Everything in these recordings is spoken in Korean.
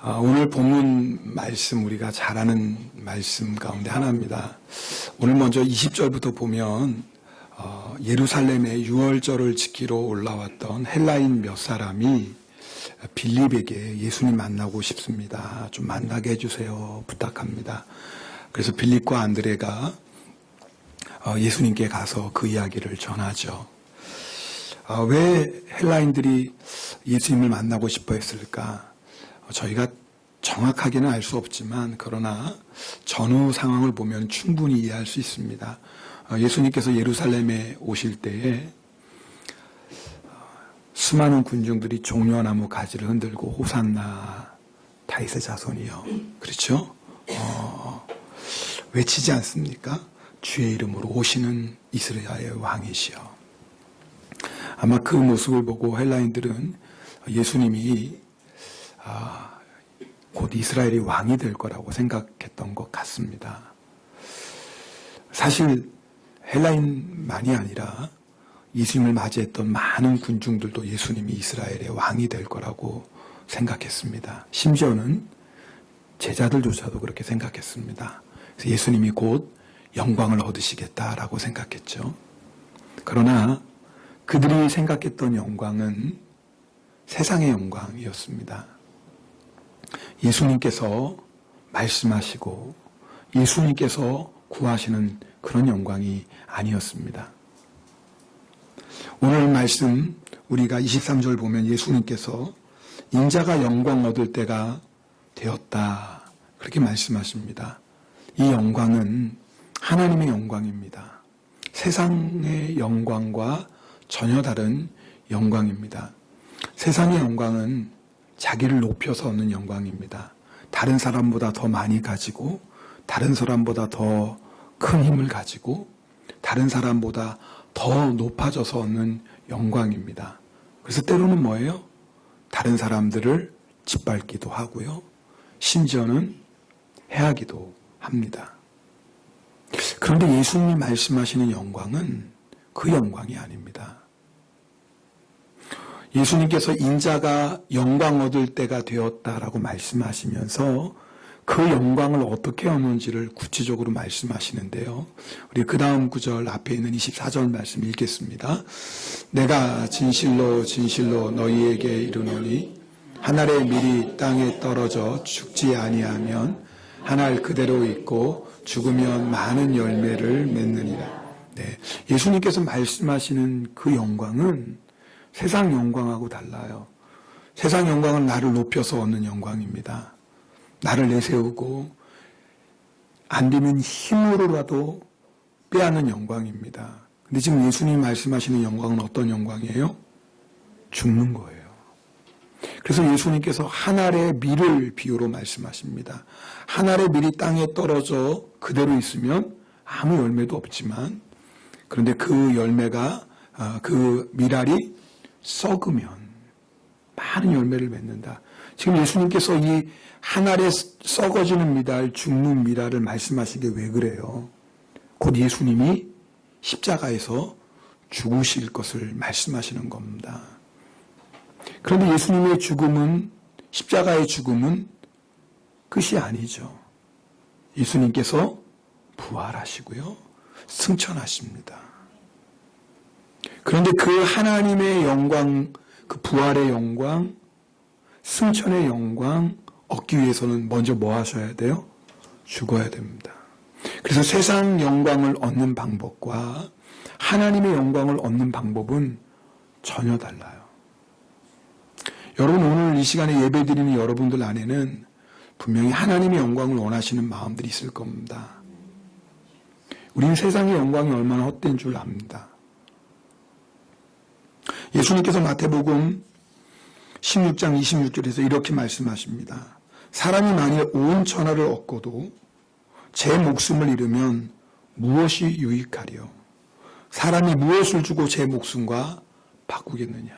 오늘 본문 말씀 우리가 잘 아는 말씀 가운데 하나입니다. 오늘 먼저 20절부터 보면 예루살렘에 유월절을 지키러 올라왔던 헬라인 몇 사람이 빌립에게 예수님 만나고 싶습니다. 좀 만나게 해주세요. 부탁합니다. 그래서 빌립과 안드레가 예수님께 가서 그 이야기를 전하죠. 왜 헬라인들이 예수님을 만나고 싶어 했을까? 저희가 정확하게는 알 수 없지만 그러나 전후 상황을 보면 충분히 이해할 수 있습니다. 예수님께서 예루살렘에 오실 때에 수많은 군중들이 종려나무 가지를 흔들고 호산나 다윗의 자손이요. 그렇죠? 외치지 않습니까? 주의 이름으로 오시는 이스라엘의 왕이시여. 아마 그 모습을 보고 헬라인들은 예수님이 곧 이스라엘이 왕이 될 거라고 생각했던 것 같습니다. 사실 헬라인만이 아니라 예수님을 맞이했던 많은 군중들도 예수님이 이스라엘의 왕이 될 거라고 생각했습니다. 심지어는 제자들조차도 그렇게 생각했습니다. 그래서 예수님이 곧 영광을 얻으시겠다라고 생각했죠. 그러나 그들이 생각했던 영광은 세상의 영광이었습니다. 예수님께서 말씀하시고 예수님께서 구하시는 그런 영광이 아니었습니다. 오늘 말씀 우리가 23절 보면 예수님께서 인자가 영광 얻을 때가 되었다 그렇게 말씀하십니다. 이 영광은 하나님의 영광입니다. 세상의 영광과 전혀 다른 영광입니다. 세상의 영광은 자기를 높여서 얻는 영광입니다. 다른 사람보다 더 많이 가지고 다른 사람보다 더 큰 힘을 가지고 다른 사람보다 더 높아져서 얻는 영광입니다. 그래서 때로는 뭐예요? 다른 사람들을 짓밟기도 하고요. 심지어는 해하기도 합니다. 그런데 예수님이 말씀하시는 영광은 그 영광이 아닙니다. 예수님께서 인자가 영광 얻을 때가 되었다라고 말씀하시면서 그 영광을 어떻게 얻는지를 구체적으로 말씀하시는데요. 우리 그 다음 구절 앞에 있는 24절 말씀 읽겠습니다. 내가 진실로 진실로 너희에게 이르노니 한 알의 밀이 땅에 떨어져 죽지 아니하면 한 알 그대로 있고 죽으면 많은 열매를 맺느니라. 네, 예수님께서 말씀하시는 그 영광은 세상 영광하고 달라요. 세상 영광은 나를 높여서 얻는 영광입니다. 나를 내세우고 안 되면 힘으로라도 빼앗는 영광입니다. 근데 지금 예수님이 말씀하시는 영광은 어떤 영광이에요? 죽는 거예요. 그래서 예수님께서 한 알의 밀을 비유로 말씀하십니다. 한 알의 밀이 땅에 떨어져 그대로 있으면 아무 열매도 없지만 그런데 그 열매가 그 밀알이 썩으면 많은 열매를 맺는다. 지금 예수님께서 이 한 알에 썩어지는 미랄, 죽는 미랄을 말씀하신 게 왜 그래요? 곧 예수님이 십자가에서 죽으실 것을 말씀하시는 겁니다. 그런데 예수님의 죽음은, 십자가의 죽음은 끝이 아니죠. 예수님께서 부활하시고요. 승천하십니다. 그런데 그 하나님의 영광, 그 부활의 영광, 승천의 영광 얻기 위해서는 먼저 뭐 하셔야 돼요? 죽어야 됩니다. 그래서 세상 영광을 얻는 방법과 하나님의 영광을 얻는 방법은 전혀 달라요. 여러분 오늘 이 시간에 예배드리는 여러분들 안에는 분명히 하나님의 영광을 원하시는 마음들이 있을 겁니다. 우리는 세상의 영광이 얼마나 헛된 줄 압니다. 예수님께서 마태복음 16장 26절에서 이렇게 말씀하십니다. 사람이 만일 온 천하를 얻고도 제 목숨을 잃으면 무엇이 유익하리요? 사람이 무엇을 주고 제 목숨과 바꾸겠느냐?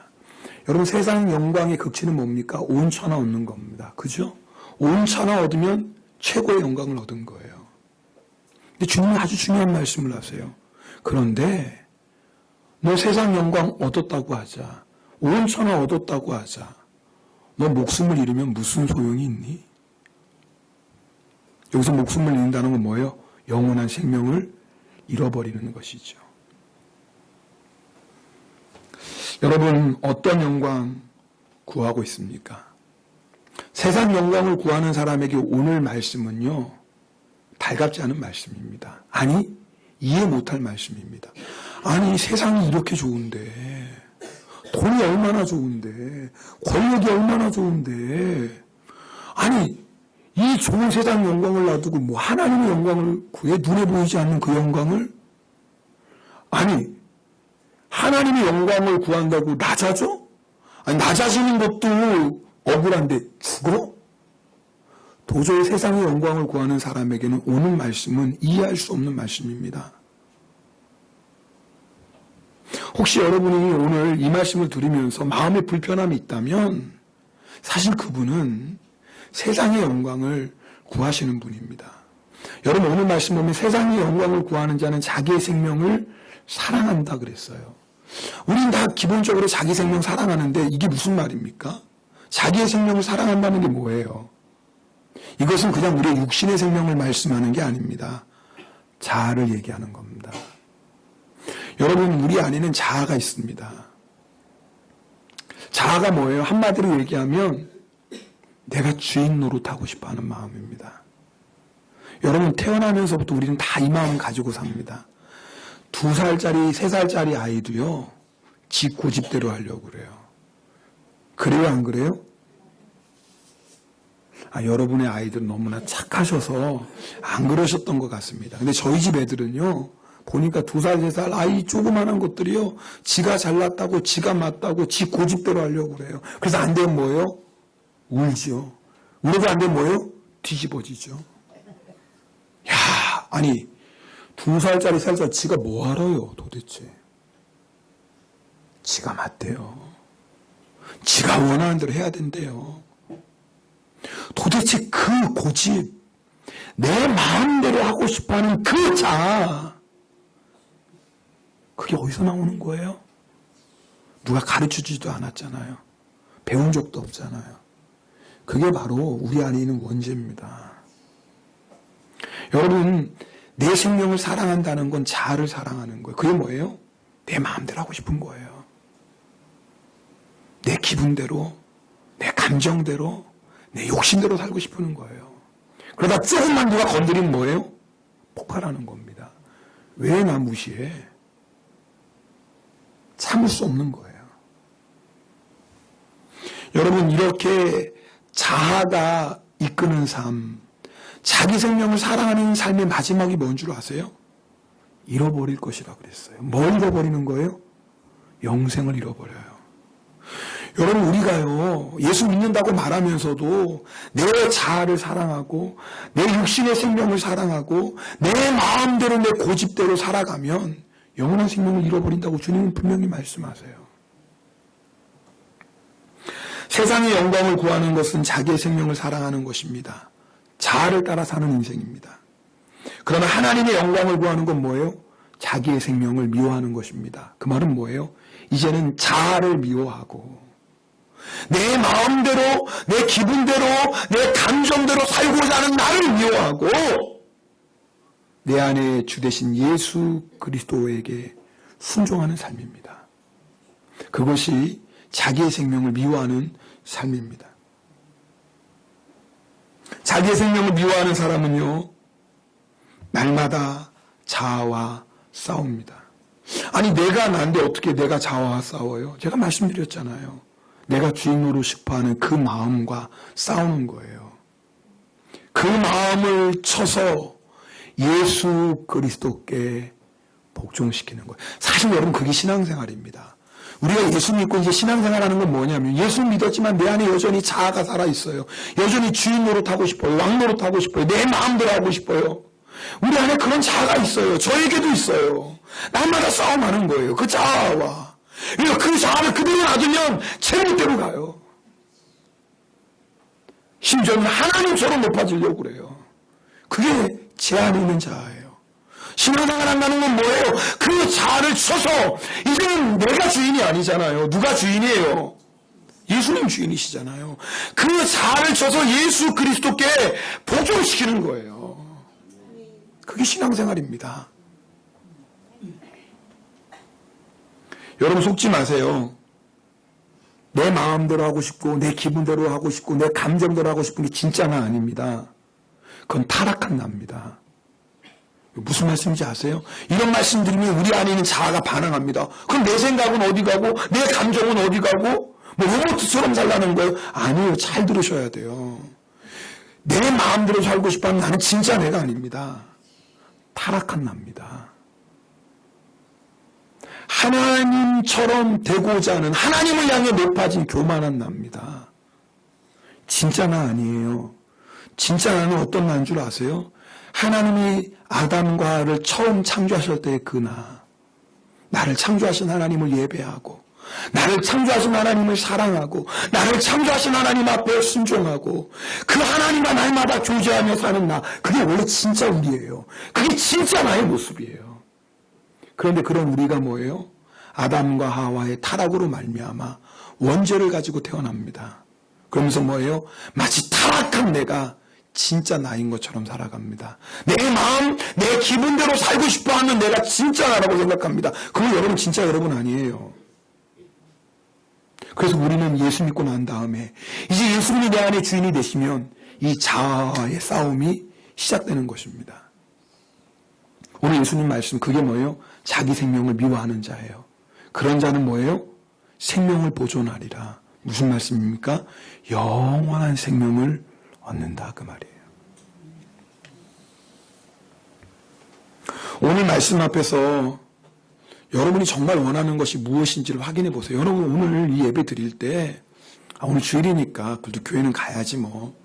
여러분 세상 영광의 극치는 뭡니까? 온 천하 얻는 겁니다. 그죠? 온 천하 얻으면 최고의 영광을 얻은 거예요. 근데 주님은 아주 중요한 말씀을 하세요. 그런데 너 세상 영광 얻었다고 하자. 온 천하 얻었다고 하자. 너 목숨을 잃으면 무슨 소용이 있니? 여기서 목숨을 잃는다는 건 뭐예요? 영원한 생명을 잃어버리는 것이죠. 여러분, 어떤 영광 구하고 있습니까? 세상 영광을 구하는 사람에게 오늘 말씀은요, 달갑지 않은 말씀입니다. 아니, 이해 못할 말씀입니다. 아니, 세상이 이렇게 좋은데, 돈이 얼마나 좋은데, 권력이 얼마나 좋은데, 아니, 이 좋은 세상 영광을 놔두고 뭐 하나님의 영광을 구해? 눈에 보이지 않는 그 영광을? 아니, 하나님의 영광을 구한다고 낮아져? 아니, 낮아지는 것도 억울한데 죽어? 도저히 세상의 영광을 구하는 사람에게는 오늘 말씀은 이해할 수 없는 말씀입니다. 혹시 여러분이 오늘 이 말씀을 들으면서 마음에 불편함이 있다면 사실 그분은 세상의 영광을 구하시는 분입니다. 여러분, 오늘 말씀 보면 세상의 영광을 구하는 자는 자기의 생명을 사랑한다 그랬어요. 우린 다 기본적으로 자기 생명 사랑하는데 이게 무슨 말입니까? 자기의 생명을 사랑한다는 게 뭐예요? 이것은 그냥 우리의 육신의 생명을 말씀하는 게 아닙니다. 자아를 얘기하는 겁니다. 여러분, 우리 안에는 자아가 있습니다. 자아가 뭐예요? 한마디로 얘기하면 내가 주인 노릇하고 싶어하는 마음입니다. 여러분, 태어나면서부터 우리는 다 이 마음을 가지고 삽니다. 2살짜리, 3살짜리 아이도요, 지 고집대로 하려고 그래요. 그래요, 안 그래요? 여러분의 아이들은 너무나 착하셔서 안 그러셨던 것 같습니다. 근데 저희 집 애들은요, 보니까 2살, 3살 아이 조그만한 것들이요, 지가 잘났다고, 지가 맞다고, 지 고집대로 하려고 그래요. 그래서 안 되면 뭐예요? 울죠. 울어도 안 되면 뭐예요? 뒤집어지죠. 야, 아니, 2살짜리, 3살짜리 지가 뭐 알아요, 도대체? 지가 맞대요. 지가 원하는 대로 해야 된대요. 도대체 그 고집, 내 마음대로 하고 싶어하는 그 자아, 그게 어디서 나오는 거예요? 누가 가르쳐주지도 않았잖아요. 배운 적도 없잖아요. 그게 바로 우리 안에 있는 원죄입니다. 여러분, 내 생명을 사랑한다는 건 자아를 사랑하는 거예요. 그게 뭐예요? 내 마음대로 하고 싶은 거예요. 내 기분대로, 내 감정대로, 내 욕심대로 살고 싶은 거예요. 그러다 조금만 누가 건드리면 뭐예요? 폭발하는 겁니다. 왜 나 무시해? 참을 수 없는 거예요. 여러분, 이렇게 자아가 이끄는 삶, 자기 생명을 사랑하는 삶의 마지막이 뭔 줄 아세요? 잃어버릴 것이라 그랬어요. 뭘 잃어버리는 거예요? 영생을 잃어버려요. 여러분, 우리가요, 예수 믿는다고 말하면서도 내 자아를 사랑하고 내 육신의 생명을 사랑하고 내 마음대로 내 고집대로 살아가면 영원한 생명을 잃어버린다고 주님은 분명히 말씀하세요. 세상의 영광을 구하는 것은 자기의 생명을 사랑하는 것입니다. 자아를 따라 사는 인생입니다. 그러나 하나님의 영광을 구하는 건 뭐예요? 자기의 생명을 미워하는 것입니다. 그 말은 뭐예요? 이제는 자아를 미워하고 내 마음대로, 내 기분대로, 내 감정대로 살고자 하는 나를 미워하고 내 안에 주 되신 예수 그리스도에게 순종하는 삶입니다. 그것이 자기의 생명을 미워하는 삶입니다. 자기의 생명을 미워하는 사람은요, 날마다 자아와 싸웁니다. 아니, 내가 난데 어떻게 내가 자아와 싸워요? 제가 말씀드렸잖아요. 내가 주인 노릇 싶어하는 그 마음과 싸우는 거예요. 그 마음을 쳐서 예수 그리스도께 복종시키는 거예요. 사실 여러분, 그게 신앙생활입니다. 우리가 예수 믿고 이제 신앙생활하는 건 뭐냐면, 예수 믿었지만 내 안에 여전히 자아가 살아있어요. 여전히 주인 노릇하고 싶어요. 왕 노릇하고 싶어요. 내 마음대로 하고 싶어요. 우리 안에 그런 자아가 있어요. 저에게도 있어요. 날마다 싸움하는 거예요. 그 자아와. 그 자아를 그대로 놔두면 제멋대로 가요. 심지어는 하나님처럼 높아지려고 그래요. 그게 제 안에 있는 자아예요. 신앙생활 한다는 건 뭐예요? 그 자아를 쳐서 이제는 내가 주인이 아니잖아요. 누가 주인이에요? 예수님 주인이시잖아요. 그 자아를 쳐서 예수 그리스도께 복종시키는 거예요. 그게 신앙생활입니다. 여러분 속지 마세요. 내 마음대로 하고 싶고 내 기분대로 하고 싶고 내 감정대로 하고 싶은 게 진짜 나 아닙니다. 그건 타락한 나입니다. 무슨 말씀인지 아세요? 이런 말씀 드리면 우리 안에 있는 자아가 반항합니다. 그럼 내 생각은 어디 가고 내 감정은 어디 가고 뭐 로봇처럼 살라는 거예요? 아니에요. 잘 들으셔야 돼요. 내 마음대로 살고 싶어하는 나는 진짜 내가 아닙니다. 타락한 나입니다. 하나님처럼 되고자 하는 하나님을 향해 높아진 교만한 나입니다. 진짜 나 아니에요. 진짜 나는 어떤 나인 줄 아세요? 하나님이 아담과 하와를 처음 창조하실 때의 그 나. 나를 창조하신 하나님을 예배하고 나를 창조하신 하나님을 사랑하고 나를 창조하신 하나님 앞에 순종하고 그 하나님과 날마다 교제하며 사는 나. 그게 원래 진짜 우리예요. 그게 진짜 나의 모습이에요. 그런데 그런 우리가 뭐예요? 아담과 하와의 타락으로 말미암아 원죄를 가지고 태어납니다. 그러면서 뭐예요? 마치 타락한 내가 진짜 나인 것처럼 살아갑니다. 내 마음, 내 기분대로 살고 싶어하는 내가 진짜 나라고 생각합니다. 그건 여러분 진짜 여러분 아니에요. 그래서 우리는 예수 믿고 난 다음에 이제 예수님이 내 안에 주인이 되시면 이 자아와의 싸움이 시작되는 것입니다. 오늘 예수님 말씀 그게 뭐예요? 자기 생명을 미워하는 자예요. 그런 자는 뭐예요? 생명을 보존하리라. 무슨 말씀입니까? 영원한 생명을 얻는다 그 말이에요. 오늘 말씀 앞에서 여러분이 정말 원하는 것이 무엇인지를 확인해 보세요. 여러분 오늘 이 예배 드릴 때 오늘 주일이니까 그래도 교회는 가야지 뭐.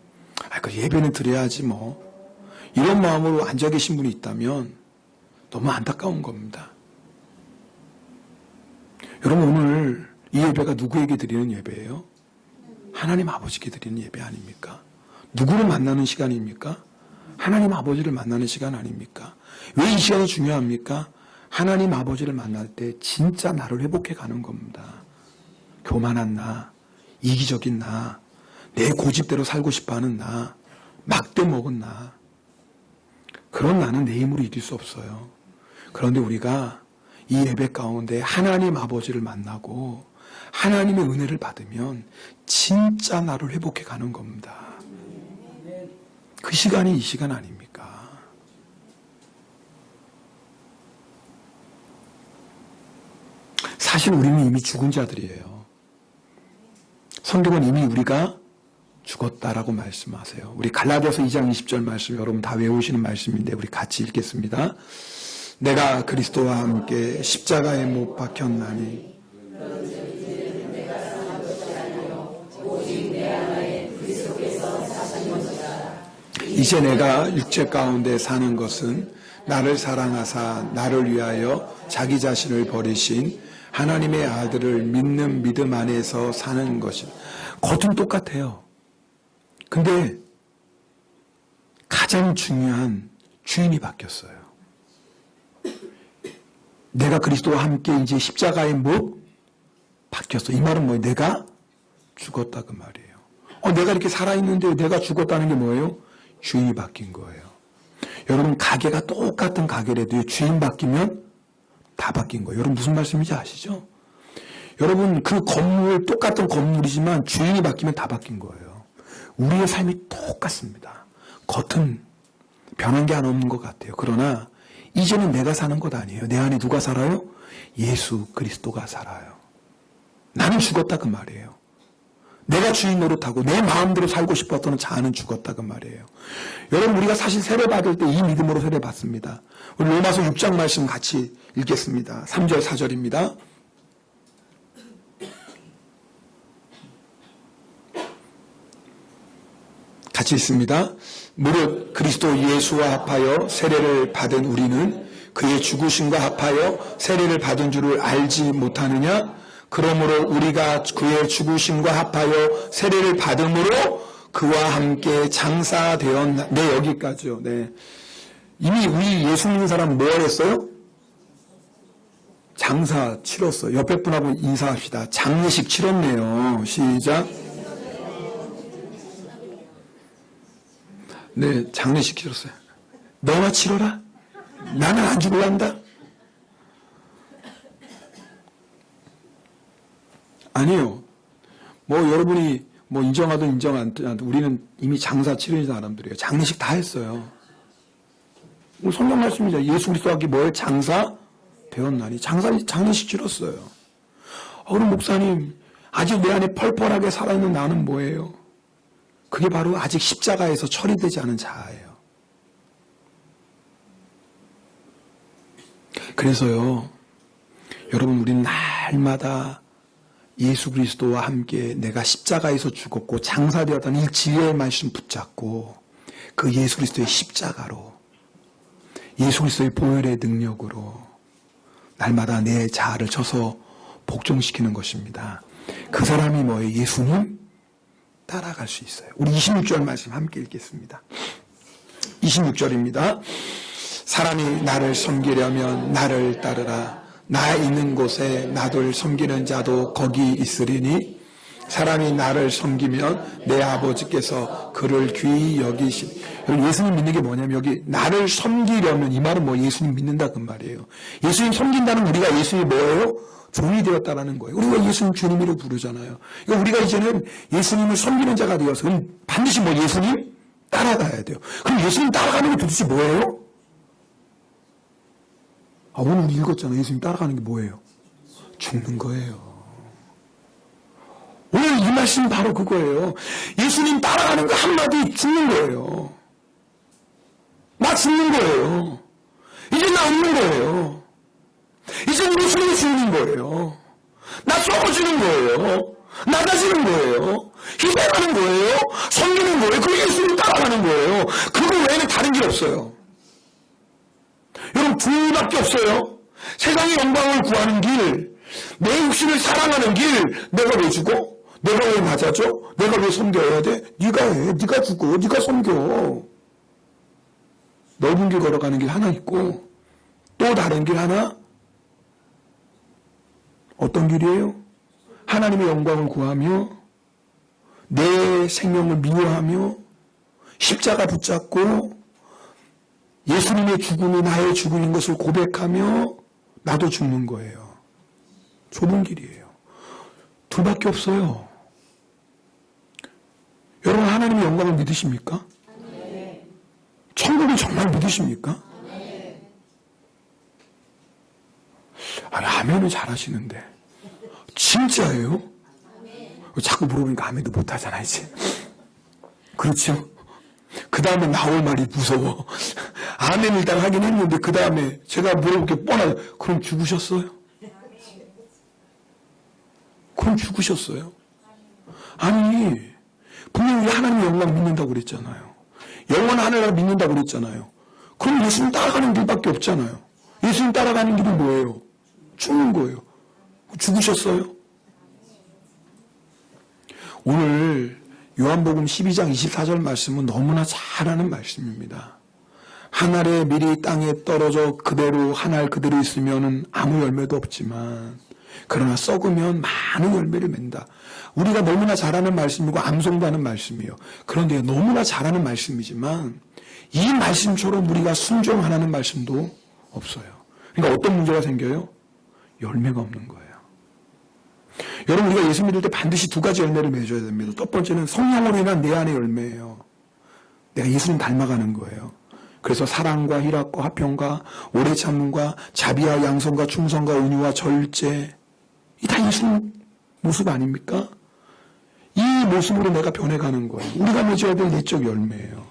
그 예배는 드려야지 뭐. 이런 마음으로 앉아 계신 분이 있다면 너무 안타까운 겁니다. 여러분 오늘 이 예배가 누구에게 드리는 예배예요? 하나님 아버지께 드리는 예배 아닙니까? 누구를 만나는 시간입니까? 하나님 아버지를 만나는 시간 아닙니까? 왜 이 시간이 중요합니까? 하나님 아버지를 만날 때 진짜 나를 회복해 가는 겁니다. 교만한 나, 이기적인 나, 내 고집대로 살고 싶어하는 나, 막대 먹은 나. 그런 나는 내 힘으로 이길 수 없어요. 그런데 우리가 이 예배 가운데 하나님 아버지를 만나고 하나님의 은혜를 받으면 진짜 나를 회복해 가는 겁니다. 그 시간이 이 시간 아닙니까? 사실 우리는 이미 죽은 자들이에요. 성경은 이미 우리가 죽었다라고 말씀하세요. 우리 갈라디아서 2장 20절 말씀 여러분 다 외우시는 말씀인데 우리 같이 읽겠습니다. 내가 그리스도와 함께 십자가에 못 박혔나니 이제 내가 육체 가운데 사는 것은 나를 사랑하사 나를 위하여 자기 자신을 버리신 하나님의 아들을 믿는 믿음 안에서 사는 것이다. 겉은 똑같아요. 근데 가장 중요한 주인이 바뀌었어요. 내가 그리스도와 함께 이제 십자가에 못 박혔어. 이 말은 뭐예요? 내가 죽었다 그 말이에요. 내가 이렇게 살아있는데 내가 죽었다는 게 뭐예요? 주인이 바뀐 거예요. 여러분 가게가 똑같은 가게라도 주인 바뀌면 다 바뀐 거예요. 여러분 무슨 말씀인지 아시죠? 여러분 그 건물 똑같은 건물이지만 주인이 바뀌면 다 바뀐 거예요. 우리의 삶이 똑같습니다. 겉은 변한 게 하나 없는 것 같아요. 그러나 이제는 내가 사는 것 아니에요. 내 안에 누가 살아요? 예수 그리스도가 살아요. 나는 죽었다 그 말이에요. 내가 주인 노릇하고 내 마음대로 살고 싶었던 자아는 죽었다 그 말이에요. 여러분 우리가 사실 세례 받을 때 이 믿음으로 세례 받습니다. 우리 로마서 6장 말씀 같이 읽겠습니다. 3절 4절입니다. 같이 읽습니다. 무릇 그리스도 예수와 합하여 세례를 받은 우리는 그의 죽으심과 합하여 세례를 받은 줄을 알지 못하느냐? 그러므로 우리가 그의 죽으심과 합하여 세례를 받음으로 그와 함께 장사되었나. 네, 여기까지요. 네. 이미 우리 예수 믿는 사람 뭐 했어요? 장사 치렀어요. 옆에 분하고 인사합시다. 장례식 치렀네요. 시작. 네, 장례식 치렀어요. 너나 치러라. 나는 안 죽을란다. 아니요. 뭐 여러분이 뭐 인정하든 인정 안 하든 우리는 이미 장사 치르는 사람들이에요. 장례식 다 했어요. 성경 말씀이죠. 예수 그리스도와 함께 뭐예요? 장사 되었나니. 장례식 치렀어요. 그럼 목사님, 아직 내 안에 펄펄하게 살아있는 나는 뭐예요? 그게 바로 아직 십자가에서 처리되지 않은 자아예요. 그래서요, 여러분, 우리는 날마다 예수 그리스도와 함께 내가 십자가에서 죽었고 장사되었다는 이 진리의 말씀 붙잡고 그 예수 그리스도의 십자가로, 예수 그리스도의 보혈의 능력으로 날마다 내 자아를 쳐서 복종시키는 것입니다. 그 사람이 뭐예요? 예수님 따라갈 수 있어요. 우리 26절 말씀 함께 읽겠습니다. 26절입니다. 사람이 나를 섬기려면 나를 따르라. 나 있는 곳에 나를 섬기는 자도 거기 있으리니 사람이 나를 섬기면 내 아버지께서 그를 귀히 여기시니. 여러분, 예수님 믿는 게 뭐냐면 여기 나를 섬기려면, 이 말은 뭐 예수님 믿는다 그 말이에요. 예수님 섬긴다는 우리가 예수님이 뭐예요? 종이 되었다라는 거예요. 우리가 예수님 주님이라고 부르잖아요. 그러니까 우리가 이제는 예수님을 섬기는 자가 되어서 그럼 반드시 뭐 예수님 따라가야 돼요. 그럼 예수님 따라가는 게 도대체 뭐예요? 오늘 우리 읽었잖아요. 예수님 따라가는 게 뭐예요? 죽는 거예요. 오늘 이 말씀은 바로 그거예요. 예수님 따라가는 거 한마디 죽는 거예요. 나 죽는 거예요. 이제 나 없는 거예요. 이제 예수님이 죽는 거예요. 나 썩어지는 거예요. 낮아지는 거예요. 희생하는 거예요. 섬기는 거예요. 그게 예수님 따라가는 거예요. 그거 외에는 다른 길 없어요. 여러분, 둘밖에 없어요. 세상의 영광을 구하는 길, 내 육신을 사랑하는 길. 내가 왜 죽어? 내가 왜 맞아줘? 내가 왜 섬겨야 돼? 네가 해. 네가 죽어. 네가 섬겨. 넓은 길 걸어가는 길 하나 있고 또 다른 길 하나. 어떤 길이에요? 하나님의 영광을 구하며 내 생명을 미워하며 십자가 붙잡고 예수님의 죽음이 나의 죽음인 것을 고백하며 나도 죽는 거예요. 좁은 길이에요. 둘밖에 없어요. 여러분, 하나님의 영광을 믿으십니까? 네. 천국을 정말 믿으십니까? 네. 아니, 아멘을 잘하시는데 진짜예요? 아멘. 자꾸 물어보니까 아멘도 못하잖아 이제. 그렇죠? 그 다음에 나올 말이 무서워. 아멘 일단 하긴 했는데 그 다음에 제가 물어볼 게 뻔하죠. 그럼 죽으셨어요? 그럼 죽으셨어요? 아니, 분명히 하나님의 영광 믿는다고 그랬잖아요. 영원한 하늘나라 믿는다고 그랬잖아요. 그럼 예수님 따라가는 길밖에 없잖아요. 예수님 따라가는 길이 뭐예요? 죽는 거예요. 죽으셨어요? 오늘 요한복음 12장 24절 말씀은 너무나 잘 아는 말씀입니다. 한 알의 밀이 땅에 떨어져 그대로 한 알 그대로 있으면 아무 열매도 없지만 그러나 썩으면 많은 열매를 맺는다. 우리가 너무나 잘 아는 말씀이고 암송도 하는 말씀이에요. 그런데 너무나 잘 아는 말씀이지만 이 말씀처럼 우리가 순종하는 말씀도 없어요. 그러니까 어떤 문제가 생겨요? 열매가 없는 거예요. 여러분, 우리가 예수 믿을 때 반드시 두 가지 열매를 맺어야 됩니다. 첫 번째는 성령으로 인한 내 안의 열매예요. 내가 예수님 닮아가는 거예요. 그래서 사랑과 희락과 화평과 오래 참음과 자비와 양성과 충성과 온유와 절제, 이 다 예수님 모습 아닙니까? 이 모습으로 내가 변해가는 거예요. 우리가 맺어야 될 내적 열매예요.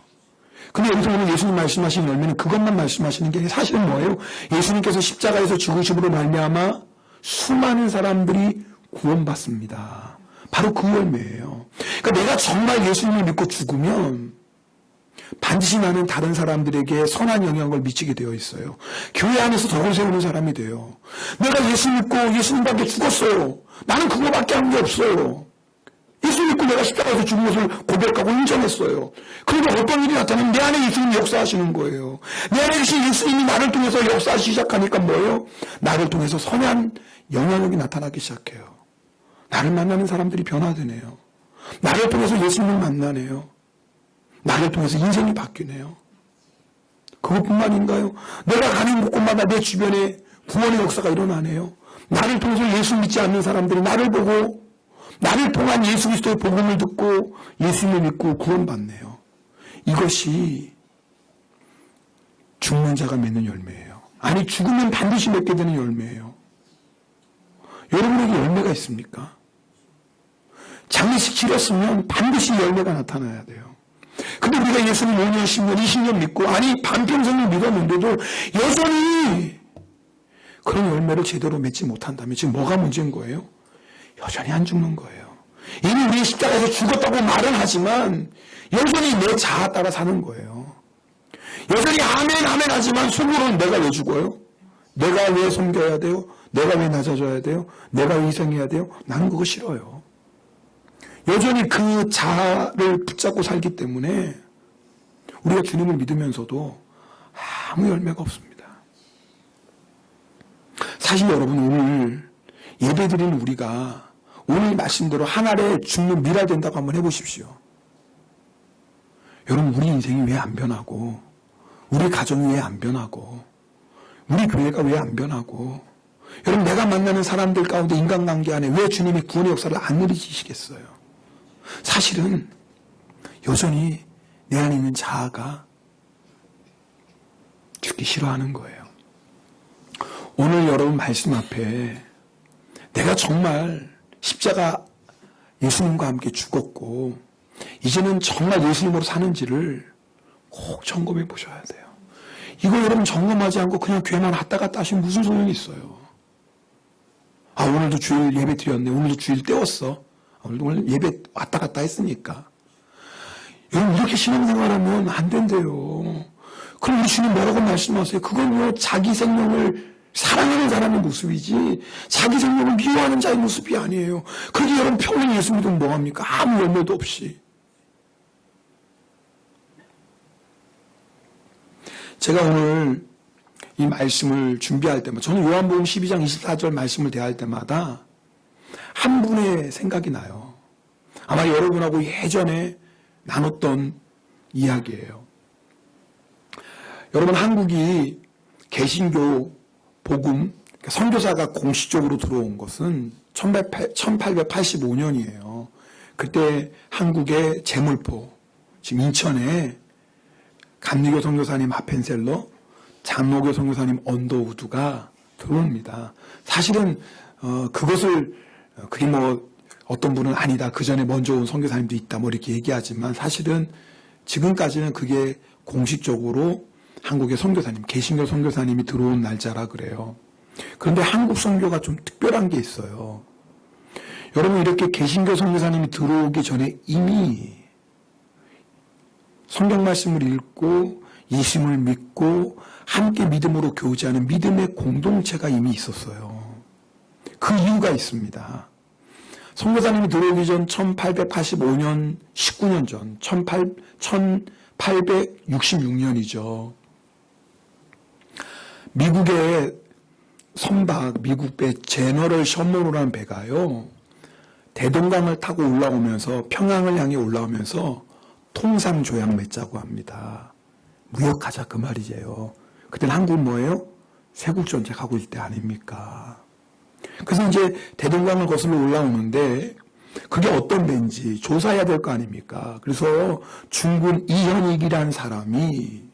근데 여기서 오늘 예수님 말씀하신 열매는 그것만 말씀하시는 게 사실은 뭐예요? 예수님께서 십자가에서 죽으심으로 말미암아 수많은 사람들이 구원받습니다. 바로 그 열매예요. 그러니까 내가 정말 예수님을 믿고 죽으면 반드시 나는 다른 사람들에게 선한 영향을 미치게 되어 있어요. 교회 안에서 덕을 세우는 사람이 돼요. 내가 예수 믿고 예수님밖에 죽었어요. 나는 그거밖에 한 게 없어요. 예수 믿고 내가 십자가에서 죽은 것을 고백하고 인정했어요. 그러니까 어떤 일이 나타나면 내 안에 예수님이 역사하시는 거예요. 내 안에 계신 예수님이 나를 통해서 역사하시기 시작하니까 뭐예요? 나를 통해서 선한 영향력이 나타나기 시작해요. 나를 만나는 사람들이 변화되네요. 나를 통해서 예수님을 만나네요. 나를 통해서 인생이 바뀌네요. 그것뿐만인가요? 내가 가는 곳곳마다 내 주변에 구원의 역사가 일어나네요. 나를 통해서 예수 믿지 않는 사람들이 나를 보고 나를 통한 예수 그리스도의 복음을 듣고 예수님을 믿고 구원받네요. 이것이 죽는 자가 맺는 열매예요. 아니, 죽으면 반드시 맺게 되는 열매예요. 여러분에게 열매가 있습니까? 장례식 치렀으면 반드시 열매가 나타나야 돼요. 근데 우리가 예수님 5년, 10년, 20년 믿고, 아니 반평생을 믿었는데도 여전히 그런 열매를 제대로 맺지 못한다면 지금 뭐가 문제인 거예요? 여전히 안 죽는 거예요. 이미 우리 십자가에서 죽었다고 말은 하지만 여전히 내 자아 따라 사는 거예요. 여전히 아멘 아멘 하지만 속으로는 내가 왜 죽어요? 내가 왜 섬겨야 돼요? 내가 왜 낮아져야 돼요? 내가 왜 희생해야 돼요? 나는 그거 싫어요. 여전히 그 자아를 붙잡고 살기 때문에 우리가 주님을 믿으면서도 아무 열매가 없습니다. 사실 여러분, 오늘 예배드리는 우리가 오늘 말씀대로 한 알에 죽는 미라 된다고 한번 해보십시오. 여러분, 우리 인생이 왜 안 변하고, 우리 가정이 왜 안 변하고, 우리 교회가 왜 안 변하고, 여러분, 내가 만나는 사람들 가운데 인간관계 안에 왜 주님이 구원의 역사를 안 누리시겠어요? 사실은 여전히 내 안에 있는 자아가 죽기 싫어하는 거예요. 오늘 여러분 말씀 앞에 내가 정말 십자가 예수님과 함께 죽었고 이제는 정말 예수님으로 사는지를 꼭 점검해 보셔야 돼요. 이거 여러분 점검하지 않고 그냥 교회만 왔다 갔다 하시면 무슨 소용이 있어요? 아, 오늘도 주일 예배 드렸네. 오늘도 주일 때웠어. 오늘 예배 왔다 갔다 했으니까. 여러분, 이렇게 신앙생활하면 안 된대요. 그럼 우리 주님 뭐라고 말씀하세요? 그건요, 자기 생명을 사랑하는 사람의 모습이지 자기 생명을 미워하는 자의 모습이 아니에요. 그렇게 여러분 평생 예수 믿으면 뭐합니까? 아무 열매도 없이. 제가 오늘 이 말씀을 준비할 때마다, 저는 요한복음 12장 24절 말씀을 대할 때마다 한 분의 생각이 나요. 아마 여러분하고 예전에 나눴던 이야기예요. 여러분, 한국이 개신교 복음, 선교사가 공식적으로 들어온 것은 1885년이에요. 그때 한국의 제물포, 지금 인천에 감리교 선교사님 하펜셀러, 장로교 선교사님 언더우드가 들어옵니다. 사실은 그게 뭐 어떤 분은 아니다, 그 전에 먼저 온 선교사님도 있다, 뭐 이렇게 얘기하지만 사실은 지금까지는 그게 공식적으로 한국의 선교사님, 개신교 선교사님이 들어온 날짜라 그래요. 그런데 한국 선교가 좀 특별한 게 있어요. 여러분, 이렇게 개신교 선교사님이 들어오기 전에 이미 성경 말씀을 읽고 예수님을 믿고 함께 믿음으로 교제하는 믿음의 공동체가 이미 있었어요. 그 이유가 있습니다. 선교사님이 들어오기 전 1885년, 19년 전, 1866년이죠. 미국의 선박, 미국 배 제너럴 셔먼호라는 배가요, 대동강을 타고 올라오면서 평양을 향해 올라오면서 통상 조약 맺자고 합니다. 무역하자, 그 말이에요. 그때는 한국은 뭐예요? 세국전쟁하고 있을 때 아닙니까? 그래서 이제 대동강을 거슬러 올라오는데 그게 어떤 배인지 조사해야 될 거 아닙니까? 그래서 중군 이현익이라는 사람이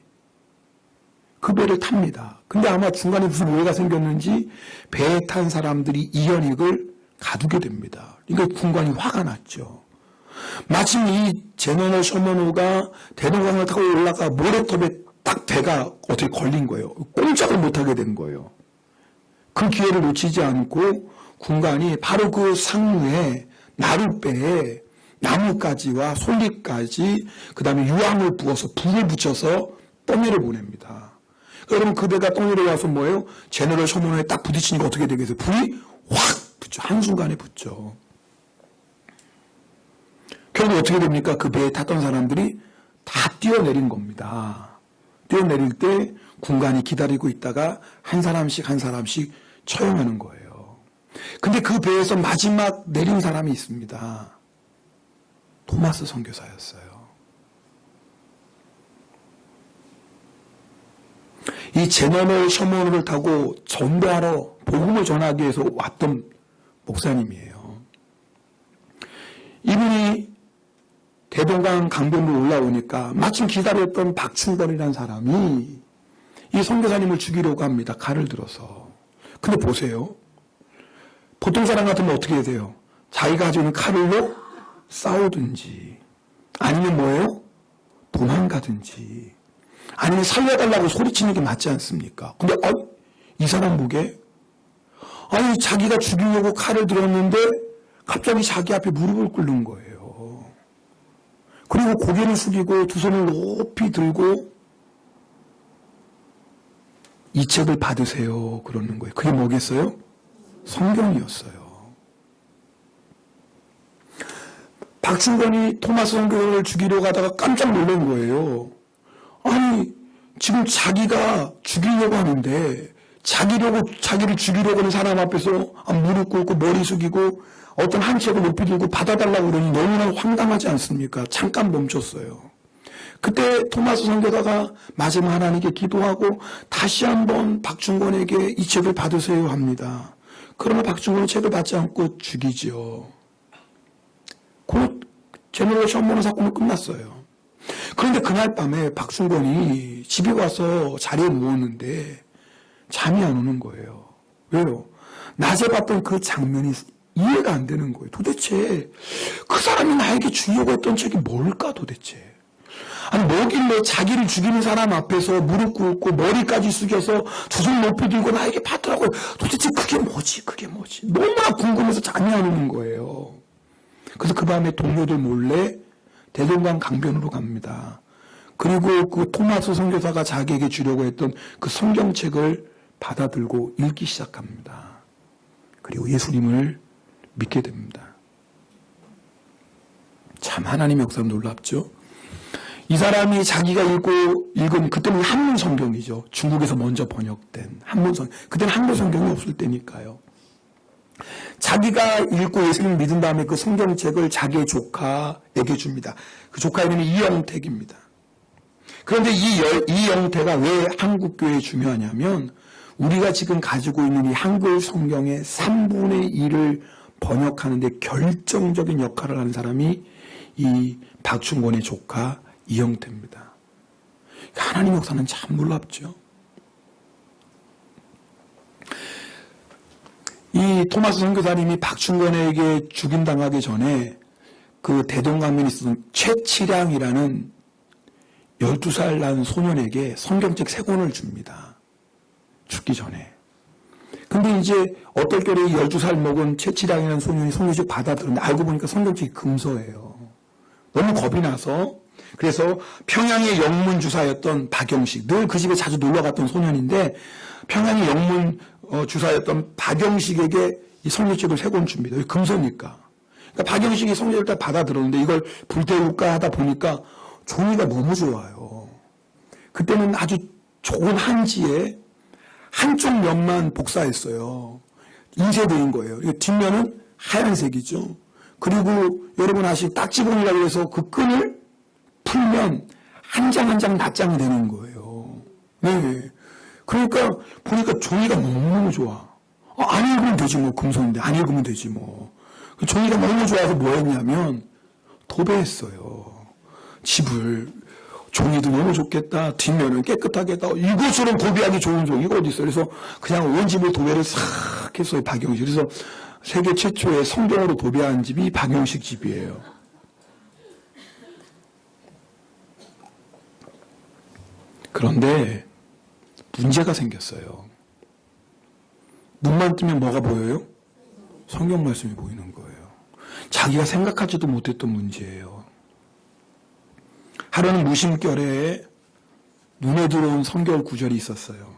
그 배를 탑니다. 근데 아마 중간에 무슨 오해가 생겼는지 배에 탄 사람들이 이현익을 가두게 됩니다. 그러니까 군관이 화가 났죠. 마침 이 제너럴 셔먼호가 대동강을 타고 올라가 모래톱에 딱 배가 어떻게 걸린 거예요. 꼼짝을 못하게 된 거예요. 그 기회를 놓치지 않고 군관이 바로 그 상무에 나룻배에 나뭇가지와 솔잎까지 그 다음에 유황을 부어서 불을 붙여서 떠내려 보냅니다. 여러분, 그 배가 떠내려 와서 뭐예요? 제너럴 셔먼호에 딱 부딪히니까 어떻게 되겠어요? 불이 확 붙죠. 한순간에 붙죠. 결국 어떻게 됩니까? 그 배에 탔던 사람들이 다 뛰어내린 겁니다. 뛰어내릴 때 군관이 기다리고 있다가 한 사람씩 한 사람씩 처형하는 거예요. 근데 그 배에서 마지막 내린 사람이 있습니다. 토마스 선교사였어요. 이 제너럴 셔먼을 타고 전도하러 복음을 전하기 위해서 왔던 목사님이에요. 이분이 대동강 강변으로 올라오니까 마침 기다렸던 박충건이라는 사람이 이 선교사님을 죽이려고 합니다. 칼을 들어서. 근데 보세요. 보통 사람 같으면 어떻게 해야 돼요? 자기가 가지고 있는 칼로 싸우든지 아니면 뭐예요? 도망가든지 아니면 살려달라고 소리치는 게 맞지 않습니까? 근데 이 사람 보게 아니 자기가 죽이려고 칼을 들었는데 갑자기 자기 앞에 무릎을 꿇는 거예요. 그리고 고개를 숙이고 두 손을 높이 들고 이 책을 받으세요 그러는 거예요. 그게 뭐겠어요? 성경이었어요. 박충건이 토마스 선교사를 죽이려고 가다가 깜짝 놀란 거예요. 아니 지금 자기가 죽이려고 하는데 자기를 죽이려고 하는 사람 앞에서 무릎 꿇고 머리 숙이고 어떤 한 책을 높이 들고 받아달라고 그러니 너무나 황당하지 않습니까? 잠깐 멈췄어요. 그때 토마스 선교사가 마지막 하나님께 기도하고 다시 한번 박충건에게 이 책을 받으세요 합니다. 그러나 박충건은 책을 받지 않고 죽이지요. 곧 제너럴 셔먼 사건은 끝났어요. 그런데 그날 밤에 박충건이 집에 와서 자리에 누웠는데 잠이 안 오는 거예요. 왜요? 낮에 봤던 그 장면이 이해가 안 되는 거예요. 도대체 그 사람이 나에게 주려고 했던 책이 뭘까 도대체. 아니 뭐길래 자기를 죽이는 사람 앞에서 무릎 꿇고 머리까지 숙여서 두 손 높이 들고 나에게 받더라고요. 도대체 그게 뭐지? 너무나 궁금해서 잠이 안 오는 거예요. 그래서 그 밤에 동료들 몰래 대동강 강변으로 갑니다. 그리고 그 토마스 선교사가 자기에게 주려고 했던 그 성경책을 받아들고 읽기 시작합니다. 그리고 예수님을 믿게 됩니다. 참 하나님의 역사는 놀랍죠. 이 사람이 자기가 읽은 그때는 한문 성경이죠. 중국에서 먼저 번역된 한문 성경. 그때는 한글 성경이 없을 때니까요. 자기가 읽고 예수님을 믿은 다음에 그 성경책을 자기의 조카에게 줍니다. 그 조카 이름이 이영택입니다. 그런데 이영택가 왜 한국교회에 중요하냐면 우리가 지금 가지고 있는 이 한글 성경의 3분의 1을 번역하는 데 결정적인 역할을 하는 사람이 이 박충건의 조카 이영택입니다. 하나님의 역사는 참 놀랍죠. 이 토마스 선교사님이 박충건에게 죽임당하기 전에 그 대동강변에 있었던 최치량이라는 12살 난 소년에게 성경책 3권을 줍니다. 죽기 전에. 근데 이제 어떨 때에 12살 먹은 최치량이라는 소년이 성경책 받아들었는데 알고 보니까 성경책이 금서예요. 너무 겁이 나서 그래서 평양의 영문 주사였던 박영식, 늘 그 집에 자주 놀러 갔던 소년인데 평양의 영문 주사였던 박영식에게 이 성경책을 3권 줍니다. 금서니까. 그러니까 박영식이 성경책을 다 받아들었는데 이걸 불태울까 하다 보니까 종이가 너무 좋아요. 그때는 아주 좋은 한지에 한쪽 면만 복사했어요. 인쇄된 거예요. 뒷면은 하얀색이죠. 그리고 여러분 아시는 딱지봉이라고 해서 그 끈을 풀면 한 장 한 장 낱장이 되는 거예요. 네. 그러니까 보니까 종이가 너무너무 좋아. 안 읽으면 되지 뭐, 금손인데 안 읽으면 되지 뭐. 종이가 너무 좋아서 뭐 했냐면 도배했어요. 집을. 종이도 너무 좋겠다. 뒷면은 깨끗하겠다. 이것처럼 도배하기 좋은 종이가 어디 있어요. 그래서 그냥 온 집을 도배를 싹 했어요. 박영식. 그래서 세계 최초의 성경으로 도배한 집이 박영식 집이에요. 그런데 문제가 생겼어요. 눈만 뜨면 뭐가 보여요? 성경 말씀이 보이는 거예요. 자기가 생각하지도 못했던 문제예요. 하루는 무심결에 눈에 들어온 성경 구절이 있었어요.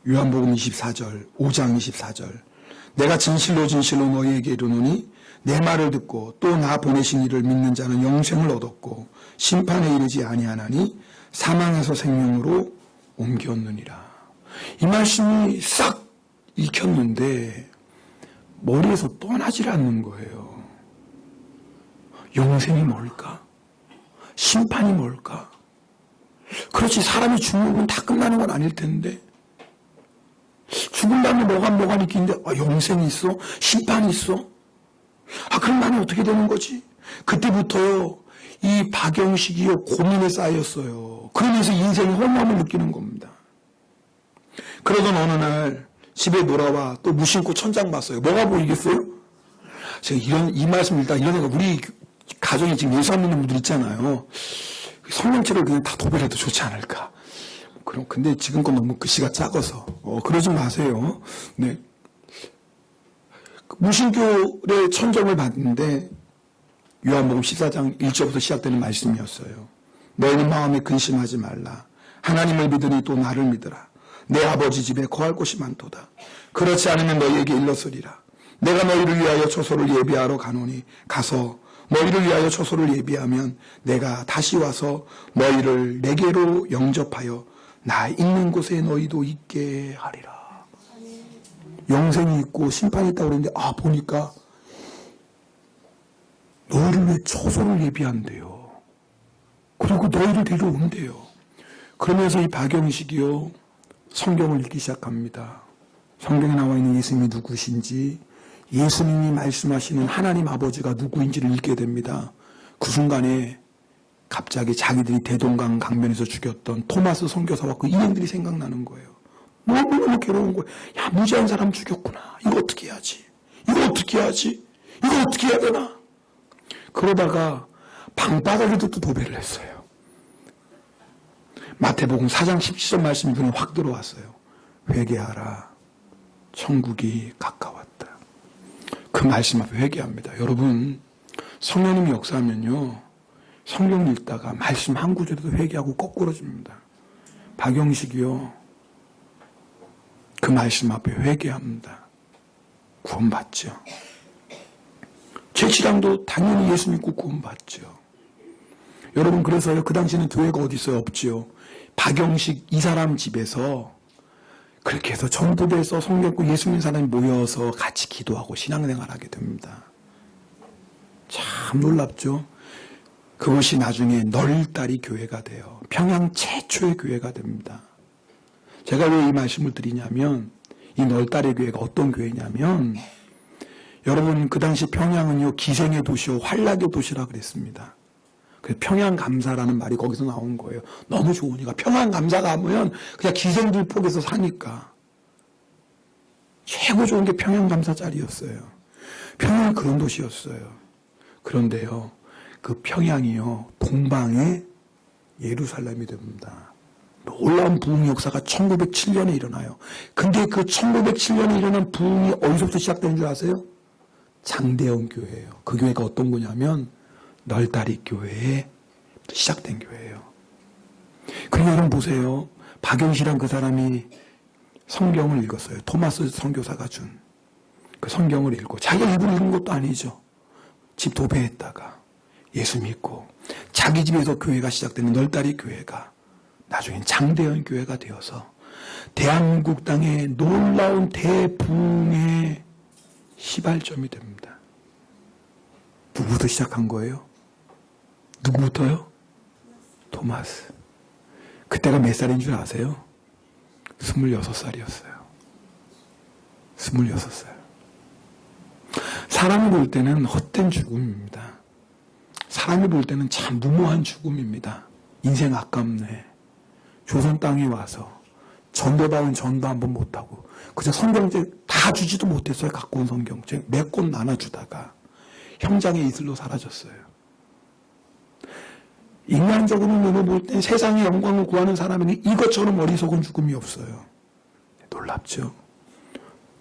요한복음 24절, 5장 24절. 내가 진실로 진실로 너희에게 이르노니 내 말을 듣고 또 나 보내신 이를 믿는 자는 영생을 얻었고 심판에 이르지 아니하나니 사망에서 생명으로 옮겼느니라. 이 말씀이 싹 익혔는데 머리에서 떠나질 않는 거예요. 영생이 뭘까? 심판이 뭘까? 그렇지, 사람이 죽으면 다 끝나는 건 아닐 텐데 죽은 다음에 뭐가 있긴데 영생이 있어? 심판이 있어? 그럼 나는 어떻게 되는 거지? 그때부터요, 이 박영식이요, 고민에 쌓였어요. 그러면서 인생의 허무함을 느끼는 겁니다. 그러던 어느 날 집에 돌아와 또 무심코 천장 봤어요. 뭐가 보이겠어요? 제가 이 말씀 일단 이런 애가 우리 가정에 지금 예수 안 믿는 분들 있잖아요. 성령체를 그냥 다 도배해도 좋지 않을까. 근데 지금 건 너무 글씨가 작아서 그러지 마세요. 네. 무신교의 천정을 봤는데 요한복음 14장 1절부터 시작되는 말씀이었어요. 너희는 마음에 근심하지 말라. 하나님을 믿으니 또 나를 믿으라. 내 아버지 집에 거할 곳이 많도다. 그렇지 않으면 너희에게 일렀으리라. 내가 너희를 위하여 처소를 예비하러 가노니 가서 너희를 위하여 처소를 예비하면 내가 다시 와서 너희를 내게로 영접하여 나 있는 곳에 너희도 있게 하리라. 영생이 있고 심판이 있다고 그랬는데 보니까 너희를 위해 처소를 예비한대요. 그리고 너희를 데려온대요. 그러면서 이 박영식이요, 성경을 읽기 시작합니다. 성경에 나와 있는 예수님이 누구신지, 예수님이 말씀하시는 하나님 아버지가 누구인지를 읽게 됩니다. 그 순간에 갑자기 자기들이 대동강 강변에서 죽였던 토마스 선교사와 그 인연들이 생각나는 거예요. 너무너무 괴로운 거예요. 야, 무지한 사람 죽였구나. 이거 어떻게 해야지? 이거 어떻게 해야지? 이거 어떻게 해야 되나? 그러다가 방바닥에도 또 도배를 했어요. 마태복음 4장 17절 말씀이 그냥 확 들어왔어요. 회개하라. 천국이 가까웠다. 그 말씀 앞에 회개합니다. 여러분, 성령님이 역사하면요, 성경 읽다가 말씀 한 구절에도 회개하고 거꾸러집니다. 박영식이요, 그 말씀 앞에 회개합니다. 구원받죠. 최치랑도 당연히 예수 믿고 구원받죠. 여러분, 그래서요, 그 당시에는 교회가 어디 있어요? 없지요. 박영식 이 사람 집에서 그렇게 해서 전도돼서 성경 읽고 예수 믿는 사람이 모여서 같이 기도하고 신앙생활을 하게 됩니다. 참 놀랍죠. 그것이 나중에 널다리 교회가 돼요. 평양 최초의 교회가 됩니다. 제가 왜 이 말씀을 드리냐면, 이 널다리 교회가 어떤 교회냐면, 여러분, 그 당시 평양은요, 기생의 도시요, 환락의 도시라 그랬습니다. 그래서 평양감사라는 말이 거기서 나온 거예요. 너무 좋으니까. 평양감사가 하면 그냥 기생들 폭에서 사니까. 최고 좋은 게 평양감사 자리였어요. 평양은 그런 도시였어요. 그런데요, 그 평양이요, 동방의 예루살렘이 됩니다. 놀라운 부흥 역사가 1907년에 일어나요. 근데 그 1907년에 일어난 부흥이 어디서부터 시작되는 줄 아세요? 장대영 교회예요. 그 교회가 어떤 거냐면 널다리 교회에 시작된 교회예요. 그리고 여러분 보세요. 박영식이란 그 사람이 성경을 읽었어요. 토마스 선교사가 준 그 성경을 읽고, 자기가 일부러 읽은 것도 아니죠. 집 도배했다가 예수 믿고 자기 집에서 교회가 시작되는 널다리 교회가 나중엔 장대현 교회가 되어서 대한민국 땅의 놀라운 대부흥의 시발점이 됩니다. 누구부터 시작한 거예요? 누구부터요? 토마스. 그때가 몇 살인 줄 아세요? 26살이었어요. 26살. 사람이 볼 때는 헛된 죽음입니다. 사람이 볼 때는 참 무모한 죽음입니다. 인생 아깝네. 조선 땅에 와서 전도받은 전도 한번 못하고 그저 성경책 다 주지도 못했어요. 갖고 온 성경책 몇 권 나눠주다가 형장의 이슬로 사라졌어요. 인간적으로 눈으로 볼 때 세상의 영광을 구하는 사람에게 이것처럼 어리석은 죽음이 없어요. 놀랍죠.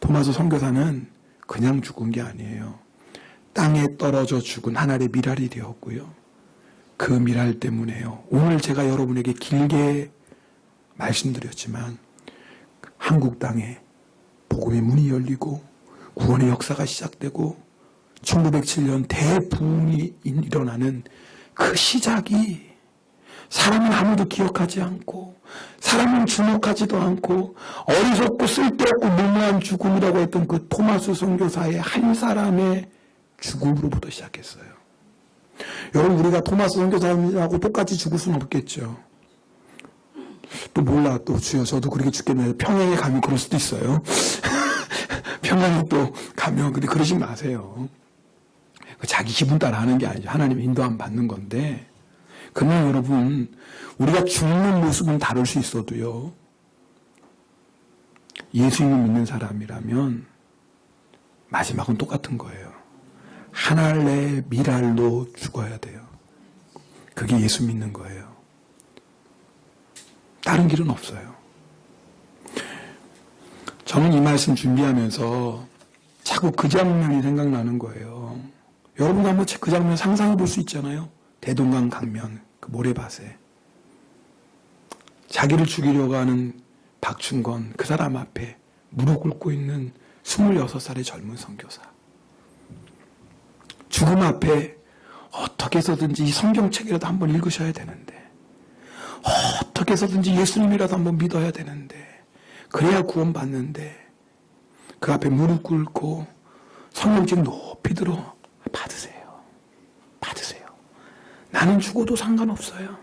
토마스 선교사는 그냥 죽은 게 아니에요. 땅에 떨어져 죽은 한 알의 밀알이 되었고요. 그 밀알 때문에요, 오늘 제가 여러분에게 길게 말씀드렸지만 한국 땅에 복음의 문이 열리고 구원의 역사가 시작되고 1907년 대부흥이 일어나는 그 시작이 사람은 아무도 기억하지 않고 사람은 주목하지도 않고 어리석고 쓸데없고 무모한 죽음이라고 했던 그 토마스 선교사의 한 사람의 죽음으로부터 시작했어요. 여러분, 우리가 토마스 선교사님하고 똑같이 죽을 수는 없겠죠. 또 몰라, 또 주여 저도 그렇게 죽겠나요? 평양에 가면 그럴 수도 있어요. 평양에 또 가면. 근데 그러지 마세요. 자기 기분 따라 하는 게 아니죠. 하나님의 인도함 받는 건데. 그러면 여러분, 우리가 죽는 모습은 다를 수 있어도요, 예수님을 믿는 사람이라면 마지막은 똑같은 거예요. 한 알의 밀알로 죽어야 돼요. 그게 예수 믿는 거예요. 다른 길은 없어요. 저는 이 말씀 준비하면서 자꾸 그 장면이 생각나는 거예요. 여러분도 한번 그 장면 상상해 볼 수 있잖아요. 대동강 강면, 그 모래밭에 자기를 죽이려고 하는 박충건, 그 사람 앞에 무릎 꿇고 있는 26살의 젊은 선교사. 죽음 앞에 어떻게 해서든지 이 성경책이라도 한번 읽으셔야 되는데, 어떻게 해서든지 예수님이라도 한번 믿어야 되는데, 그래야 구원받는데, 그 앞에 무릎 꿇고 성경책 높이 들어 받으세요. 받으세요. 나는 죽어도 상관없어요.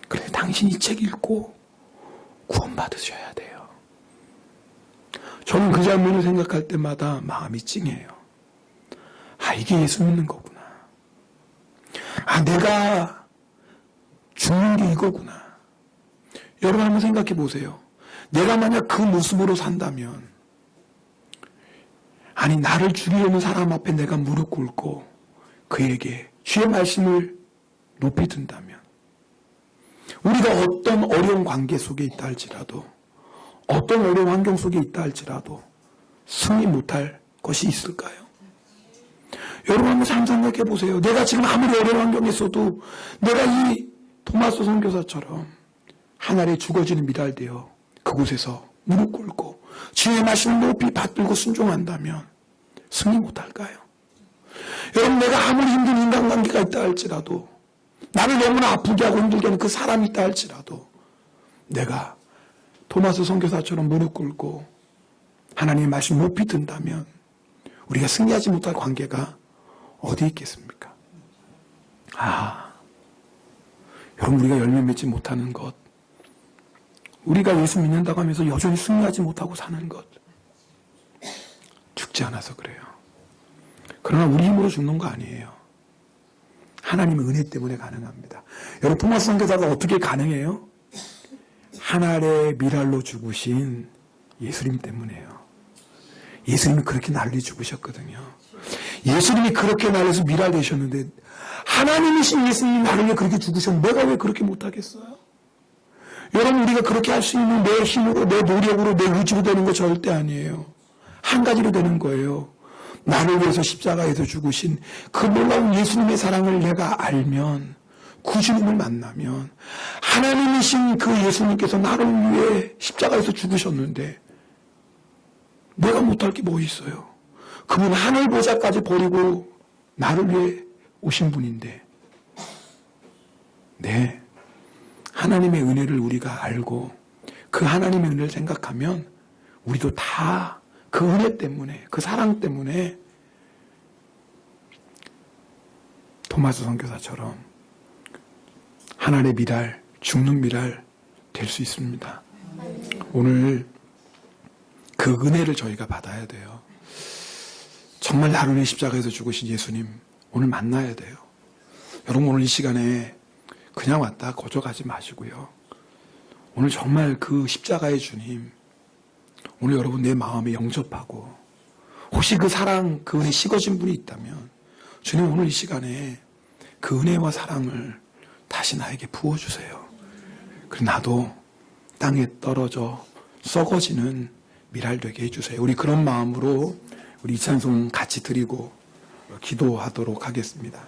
그런데 당신 이 책 읽고 구원받으셔야 돼요. 저는 그 장면을 생각할 때마다 마음이 찡해요. 아, 이게 예수 믿는 거구나. 아, 내가 죽는 게 이거구나. 여러분 한번 생각해 보세요. 내가 만약 그 모습으로 산다면, 아니 나를 죽이려는 사람 앞에 내가 무릎 꿇고 그에게 주의 말씀을 높이 든다면, 우리가 어떤 어려운 관계 속에 있다 할지라도, 어떤 어려운 환경 속에 있다 할지라도 승리 못할 것이 있을까요? 여러분 한번 상상해 보세요. 내가 지금 아무리 어려운 환경에 있어도 내가 이 토마스 선교사처럼 하늘에 죽어지는 미랄되어 그곳에서 무릎 꿇고 주의 말씀을 높이 받들고 순종한다면 승리 못할까요? 여러분, 내가 아무리 힘든 인간관계가 있다 할지라도, 나를 너무나 아프게 하고 힘들게 하는 그 사람이 있다 할지라도, 내가 토마스 선교사처럼 무릎 꿇고 하나님의 말씀 높이 든다면 우리가 승리하지 못할 관계가 어디 있겠습니까? 아, 여러분, 우리가 열매 맺지 못하는 것, 우리가 예수 믿는다고 하면서 여전히 승리하지 못하고 사는 것, 죽지 않아서 그래요. 그러나 우리 힘으로 죽는 거 아니에요. 하나님의 은혜 때문에 가능합니다. 여러분, 토마스 선교사가 어떻게 가능해요? 하늘의 미랄로 죽으신 예수님 때문에요. 예수님이 그렇게 난리 죽으셨거든요. 예수님이 그렇게 날려서 미랄 되셨는데, 하나님이신 예수님이 나를 왜 그렇게 죽으셨는데 내가 왜 그렇게 못하겠어요? 여러분, 우리가 그렇게 할 수 있는 내 힘으로, 내 노력으로, 내 의지로 되는 거 절대 아니에요. 한 가지로 되는 거예요. 나를 위해서 십자가에서 죽으신 그 놀라운 예수님의 사랑을 내가 알면, 구주님을 만나면, 하나님이신 그 예수님께서 나를 위해 십자가에서 죽으셨는데 내가 못할 게 뭐 있어요? 그분 하늘 보좌까지 버리고 나를 위해 오신 분인데, 네, 하나님의 은혜를 우리가 알고 그 하나님의 은혜를 생각하면 우리도 다 그 은혜 때문에, 그 사랑 때문에 토마스 선교사처럼 하늘의 미랄, 죽는 미랄 될 수 있습니다. 오늘 그 은혜를 저희가 받아야 돼요. 정말 나를 위해 십자가에서 죽으신 예수님 오늘 만나야 돼요. 여러분, 오늘 이 시간에 그냥 왔다 거저 가지 마시고요. 오늘 정말 그 십자가의 주님, 오늘 여러분 내 마음에 영접하고, 혹시 그 사랑, 그 은혜 식어진 분이 있다면 주님 오늘 이 시간에 그 은혜와 사랑을 다시 나에게 부어주세요. 그리고 나도 땅에 떨어져 썩어지는 미랄 되게 해주세요. 우리 그런 마음으로 우리 이 찬송 같이 드리고 기도하도록 하겠습니다.